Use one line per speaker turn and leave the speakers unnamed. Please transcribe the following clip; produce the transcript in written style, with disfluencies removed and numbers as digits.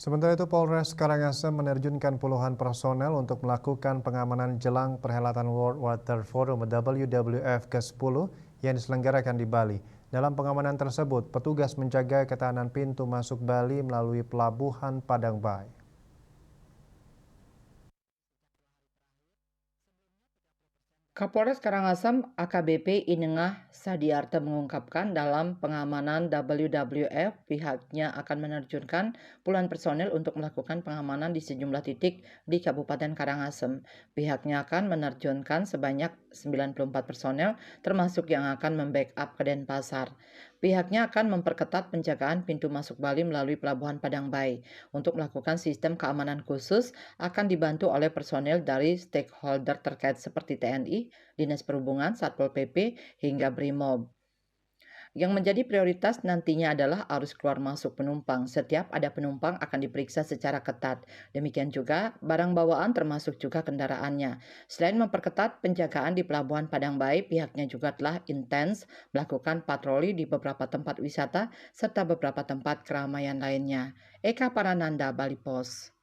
Sementara itu, Polres Karangasem menerjunkan puluhan personel untuk melakukan pengamanan jelang perhelatan World Water Forum WWF ke-10 yang diselenggarakan di Bali. Dalam pengamanan tersebut, petugas menjaga ketahanan pintu masuk Bali melalui Pelabuhan Padang Bayi.
Kapolres Karangasem AKBP Inengah Sadiarta mengungkapkan dalam pengamanan WWF pihaknya akan menerjunkan puluhan personel untuk melakukan pengamanan di sejumlah titik di Kabupaten Karangasem. Pihaknya akan menerjunkan sebanyak 94 personel termasuk yang akan membackup ke Denpasar. Pihaknya akan memperketat penjagaan pintu masuk Bali melalui Pelabuhan Padang Bayi. Untuk melakukan sistem keamanan khusus akan dibantu oleh personel dari stakeholder terkait seperti TNI, Dinas Perhubungan, Satpol PP, hingga Brimob. Yang menjadi prioritas nantinya adalah arus keluar masuk penumpang. Setiap ada penumpang akan diperiksa secara ketat. Demikian juga barang bawaan termasuk juga kendaraannya. Selain memperketat penjagaan di Pelabuhan Padang Bayi, pihaknya juga telah intens melakukan patroli di beberapa tempat wisata serta beberapa tempat keramaian lainnya. Eka Parananda, Bali Pos.